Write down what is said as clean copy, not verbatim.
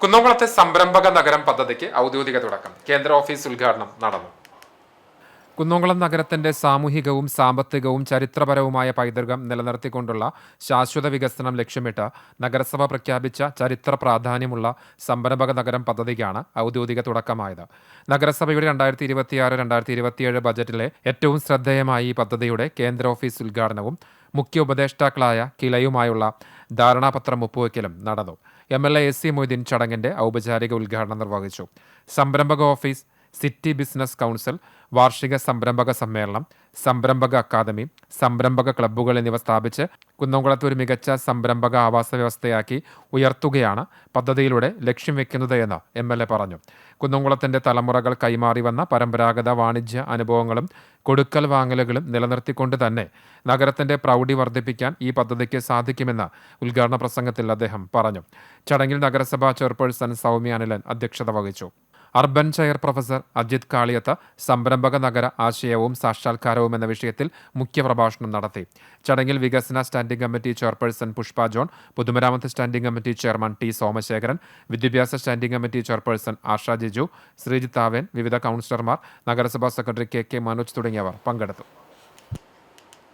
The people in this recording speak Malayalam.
കുന്നംകുളത്തെ സംരംഭക നഗരം പദ്ധതിക്ക് ഔദ്യോഗിക തുടക്കം. കേന്ദ്ര ഓഫീസ് ഉദ്ഘാടനം നടന്നു. കുന്നംകുളം നഗരത്തിന്റെ സാമൂഹികവും സാമ്പത്തികവും ചരിത്രപരവുമായ പൈതൃകം നിലനിർത്തിക്കൊണ്ടുള്ള ശാശ്വത വികസനം ലക്ഷ്യമിട്ട് നഗരസഭ പ്രഖ്യാപിച്ച ചരിത്ര പ്രാധാന്യമുള്ള സംരംഭക നഗരം പദ്ധതിക്കാണ് ഔദ്യോഗിക തുടക്കമായത്. നഗരസഭയുടെ 2026-2027 ബജറ്റിലെ ഏറ്റവും ശ്രദ്ധേയമായ ഈ പദ്ധതിയുടെ കേന്ദ്ര ഓഫീസ് ഉദ്ഘാടനവും മുഖ്യ ഉപദേഷ്ടാക്കളായ കിലയുമായുള്ള ധാരണാപത്രം ഒപ്പുവയ്ക്കലും നടന്നു. MLA AC മൊയ്തീൻ ചടങ്ങിന്റെ ഔപചാരിക ഉദ്ഘാടനം നിർവഹിച്ചു. സംരംഭക ഓഫീസ്, സിറ്റി ബിസിനസ് കൗൺസിൽ, വാർഷിക സംരംഭക സമ്മേളനം, സംരംഭക അക്കാദമി, സംരംഭക ക്ലബ്ബുകൾ എന്നിവ സ്ഥാപിച്ച് കുന്നംകുളത്ത് ഒരു മികച്ച സംരംഭക ആവാസ വ്യവസ്ഥയാക്കി ഉയർത്തുകയാണ് പദ്ധതിയിലൂടെ ലക്ഷ്യം വെക്കുന്നത് എന്ന് MLA പറഞ്ഞു. കുന്നംകുളത്തിന്റെ തലമുറകൾ കൈമാറി വന്ന പരമ്പരാഗത വാണിജ്യ അനുഭവങ്ങളും കൊടുക്കൽ വാങ്ങലുകളും നിലനിർത്തിക്കൊണ്ട് തന്നെ നഗരത്തിന്റെ പ്രൗഢി വർദ്ധിപ്പിക്കാൻ ഈ പദ്ധതിക്ക് സാധിക്കുമെന്ന് ഉദ്ഘാടന പ്രസംഗത്തിൽ അദ്ദേഹം പറഞ്ഞു. ചടങ്ങിൽ നഗരസഭാ ചെയർപേഴ്സൺ സൗമ്യ അനിലൻ അധ്യക്ഷത വഹിച്ചു. Urban chair professor Ajith Kaliyath സംരംഭക നഗര ആശയവും സാക്ഷാത്കാരവും എന്ന വിഷയത്തിൽ മുഖ്യപ്രഭാഷണം നടത്തി. ചടങ്ങിൽ വികസന standing committee chairperson Pushpa John, പൊതുമരാമത്ത് standing committee chairman T Somasekharan, വിദ്യാഭ്യാസ standing committee chairperson Asha Jiju, Sreejith Aven, വിവിധ കൗൺസിലർമാർ, നഗരസഭാ സെക്രട്ടറി KK മനോജ് തുടങ്ങിയവർ പങ്കെടുത്തു.